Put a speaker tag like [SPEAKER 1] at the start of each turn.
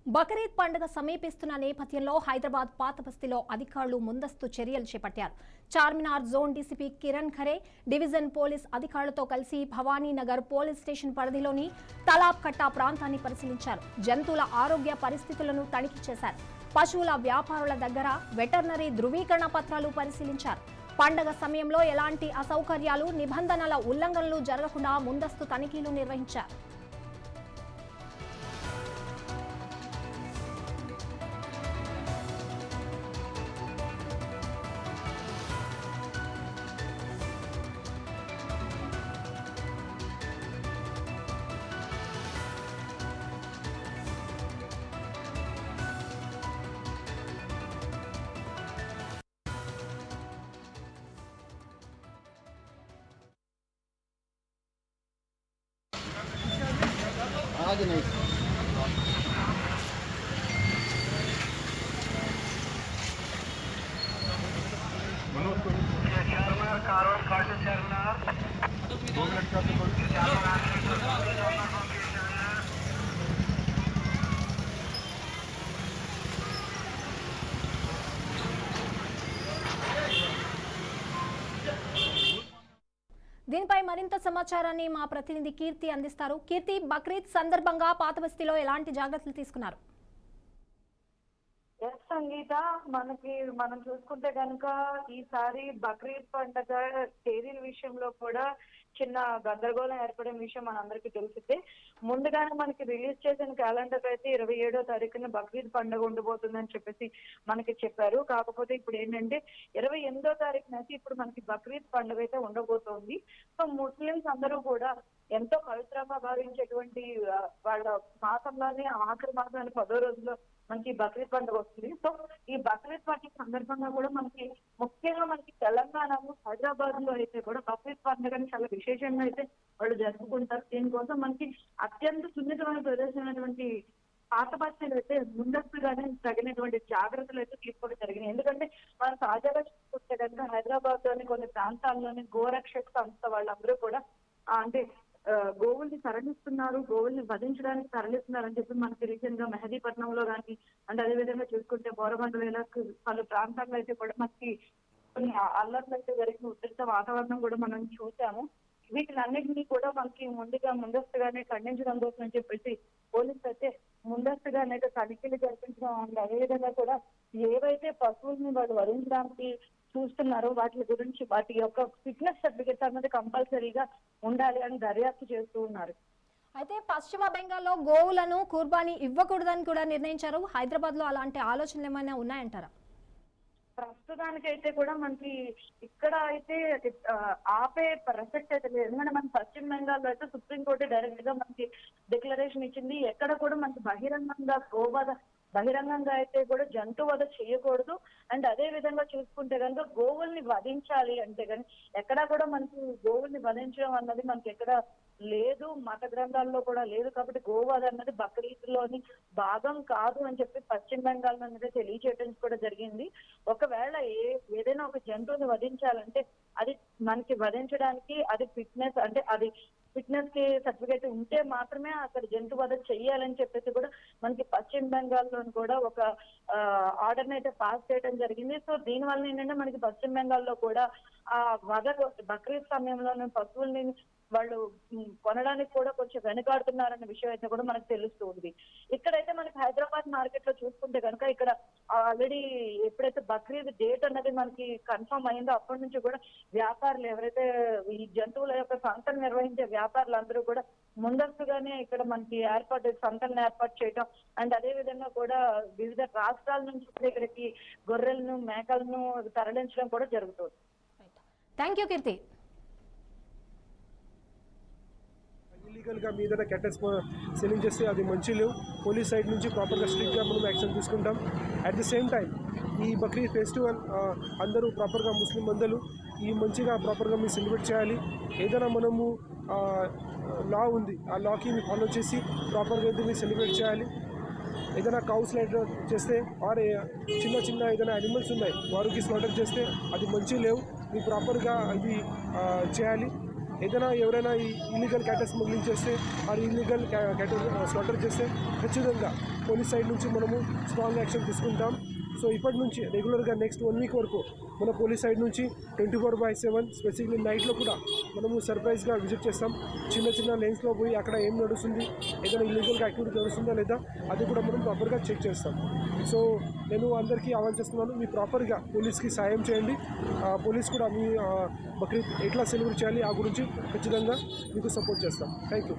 [SPEAKER 1] బక్రీద్ పండుగ సమీపిస్తున్న నేపథ్యంలో హైదరాబాద్ పాత బస్తీలో అధికారులు ముందస్తు చర్యలు చేపట్టారు. Charminar zone DCP Kiran Khare division police అధికారులతో కలిసి భవానీనగర్ పోలీస్ స్టేషన్ పరిధిలోని తలాబ్ కట్టా ప్రాంతాన్ని పరిశీలించారు. జంతువుల ఆరోగ్య పరిస్థితులను తనిఖీ చేశారు. పశువుల వ్యాపారుల దగ్గర వెటర్నరీ ధృవీకరణ పత్రాలు పరిశీలించారు. పండుగ సమయంలో ఎలాంటి అసౌకర్యాలు, నిబంధనల ఉల్లంఘనలు జరగకుండా ముందస్తు తనిఖీలు నిర్వహించారు.
[SPEAKER 2] आगे नहीं
[SPEAKER 1] దీనిపై మరింత సమాచారాన్ని మా ప్రతినిధి కీర్తి అందిస్తారు. కీర్తి, బక్రీద్ సందర్భంగా పాత బస్తీలో ఎలాంటి జాగ్రత్తలు తీసుకున్నారు?
[SPEAKER 3] సంగీత, మనం చూసుకుంటే కనుక ఈసారి బక్రీద్ పండుగ తేదీల విషయంలో కూడా చిన్న గందరగోళం ఏర్పడే విషయం మనందరికీ తెలిసిందే. ముందుగానే మనకి రిలీజ్ చేసిన క్యాలెండర్ అయితే 27వ తారీఖున బక్రీద్ పండుగ ఉండబోతుందని చెప్పేసి మనకి చెప్పారు. కాకపోతే ఇప్పుడు ఏంటంటే 28వ తారీఖున అయితే ఇప్పుడు మనకి బక్రీద్ పండుగ అయితే ఉండబోతోంది. సో ముస్లిమ్స్ అందరూ కూడా ఎంతో పవిత్రంగా భావించేటువంటి వాళ్ళ మాసంలోనే ఆఖరి మాసాన్ని 10వ రోజులో మనకి బక్రీద్ పండుగ వస్తుంది. సో ఈ బక్రీద్ పండుగ సందర్భంగా కూడా మనకి ముఖ్యంగా మనకి తెలంగాణలో హైదరాబాద్ లో అయితే కూడా బక్రీద్ పండుగని చాలా విశేషంగా అయితే వాళ్ళు జరుపుకుంటారు. దీనికోసం మనకి అత్యంత సున్నితమైన ప్రదేశమైనటువంటి పాత బస్తీలు అయితే ముందస్తుగానే తగినటువంటి జాగ్రత్తలు అయితే తీసుకోవడం జరిగినాయి. ఎందుకంటే మనం తాజాగా చూసుకుంటే కనుక హైదరాబాద్ లోని కొన్ని ప్రాంతాల్లోని గోరక్షక సంస్థ వాళ్ళందరూ కూడా అంటే గోవుల్ని తరలిస్తున్నారు, గోవుల్ని వధించడానికి తరలిస్తున్నారు అని చెప్పి మనకి రీసెంట్ గా మెహదీపట్నంలో కానీ అండ్ అదేవిధంగా చూసుకుంటే బోరబండల పలు ప్రాంతాల్లో అయితే కూడా మనకి కొన్ని అల్లర్లు అయితే జరిగిన ఉద్రిక్త వాతావరణం కూడా మనం చూసాము. వీటినన్నింటినీ కూడా మనకి ముందస్తుగానే ఖండించడం కోసం అని చెప్పేసి పోలీసులు అయితే ముందస్తుగానే తనిఖీలు జరిపించడం అండ్ అదేవిధంగా కూడా ఏవైతే పశువుల్ని వాళ్ళు వధించడానికి చూస్తున్నారో వాటి గురించి వాటి యొక్క ఫిట్నెస్ సర్టిఫికేట్ అన్నది కంపల్సరీగా ఉండాలి అని దర్యాప్తు చేస్తూ ఉన్నారు.
[SPEAKER 1] అయితే పశ్చిమ బెంగాల్లో గోవులను కుర్బానీ ఇవ్వకూడదని కూడా నిర్ణయించారు. హైదరాబాద్ లో అలాంటి ఆలోచనలు ఏమైనా ఉన్నాయంటారా?
[SPEAKER 3] ప్రస్తుతానికైతే కూడా మనకి ఇక్కడ అయితే ఆపే ప్రసక్తి అయితే లేదు. ఎందుకంటే మన పశ్చిమ బెంగాల్లో అయితే సుప్రీంకోర్టు డైరెక్ట్ గా మనకి డిక్లరేషన్ ఇచ్చింది. ఎక్కడ కూడా మనకి బహిరంగంగా అయితే కూడా జంతు వధ చేయకూడదు. అండ్ అదే విధంగా చూసుకుంటే కనుక గోవుల్ని వధించాలి అంటే కానీ ఎక్కడా కూడా మనకి గోవుల్ని వధించడం అన్నది మనకి ఎక్కడ లేదు, మత గ్రంథాల్లో కూడా లేదు. కాబట్టి గోవధ అన్నది బక్రీద్లోని భాగం కాదు అని చెప్పి పశ్చిమ బెంగాల్ అనేది తెలియచేయడం కూడా జరిగింది. ఒకవేళ ఏదైనా ఒక జంతువుని వధించాలంటే అది మనకి వధించడానికి అది ఫిట్నెస్ అంటే అది ఫిట్నెస్ కి సర్టిఫికేట్ ఉంటే మాత్రమే అక్కడ జంతు వధ చెయ్యాలని చెప్పేసి కూడా మనకి పశ్చిమ బెంగాల్ లోని కూడా ఒక ఆర్డర్ అయితే పాస్ చేయడం జరిగింది. సో దీని వల్ల ఏంటంటే మనకి పశ్చిమ బెంగాల్లో కూడా ఆ వధ బక్రీద్ సమయంలో పశువుల్ని వాళ్ళు కొనడానికి కూడా కొంచెం వెనుకాడుతున్నారన్న విషయం అయితే కూడా మనకు తెలుస్తూ ఉంది. ఇక్కడైతే మనకి హైదరాబాద్ మార్కెట్ లో చూసుకుంటే కనుక ఇక్కడ ఆల్రెడీ ఎప్పుడైతే బక్రీద్ డేట్ అన్నది మనకి కన్ఫర్మ్ అయిందో అప్పటి నుంచి కూడా వ్యాపారులు ఎవరైతే ఈ జంతువుల యొక్క సంతను నిర్వహించే వ్యాపారులు అందరూ కూడా ముందస్తుగానే ఇక్కడ మనకి సంతలను ఏర్పాటు చేయడం అండ్ అదే విధంగా కూడా వివిధ రాష్ట్రాల నుంచి ఇక్కడికి గొర్రెలను మేకలను తరలించడం కూడా జరుగుతుంది.
[SPEAKER 1] థ్యాంక్ యూ కీర్తి.
[SPEAKER 4] ఇల్లీగల్గా మీద క్యాటల్స్ సెల్లింగ్ చేస్తే అది మంచి లేవు. పోలీస్ సైడ్ నుంచి ప్రాపర్గా స్ట్రిక్ట్గా మనం యాక్షన్ తీసుకుంటాం. అట్ ది సేమ్ టైం ఈ బక్రీద్ ఫెస్టివల్ అందరూ ప్రాపర్గా ముస్లిం బంధువులు ఈ మంచిగా ప్రాపర్గా మీరు సెలబ్రేట్ చేయాలి. ఏదైనా మనము లా ఉంది, ఆ లాకి మీరు ఫాలో చేసి ప్రాపర్గా అయితే మీరు సెలబ్రేట్ చేయాలి. ఏదైనా కౌ స్లైడర్ చేస్తే ఆర్ చిన్న ఏదైనా యానిమల్స్ ఉన్నాయి వారికి స్లాటర్ చేస్తే అది మంచి లేవు. మీరు ప్రాపర్గా అది చేయాలి. ఏదైనా ఎవరైనా ఈ ఇల్లీగల్ క్యాటర్ స్మగ్లింగ్ చేస్తే ఆ ఇల్లీగల్ క్యాటర్ స్లాటర్ చేస్తే ఖచ్చితంగా పోలీస్ సైడ్ నుంచి మనము స్ట్రాంగ్ యాక్షన్ తీసుకుంటాం. సో ఇప్పటి నుంచి రెగ్యులర్గా నెక్స్ట్ 1 వీక్ వరకు మన పోలీస్ సైడ్ నుంచి 24/7 స్పెసిఫిక్లీ నైట్లో కూడా మనము సర్ప్రైజ్గా విజిట్ చేస్తాం. చిన్న చిన్న లేన్స్లో పోయి అక్కడ ఏం నడుస్తుంది, ఏదైనా ఇల్లీగల్ యాక్టివిటీ నడుస్తుందా లేదా అది కూడా మనం ప్రాపర్గా చెక్ చేస్తాం. సో నేను అందరికీ ఆహ్వానం చేస్తున్నాను, మీ ప్రాపర్గా పోలీస్కి సాయం చేయండి. పోలీస్ కూడా మీ బక్రీద్ ఎట్లా సెలబ్రేట్ చేయాలి ఆ గురించి ఖచ్చితంగా మీకు సపోర్ట్ చేస్తాం. Thank you.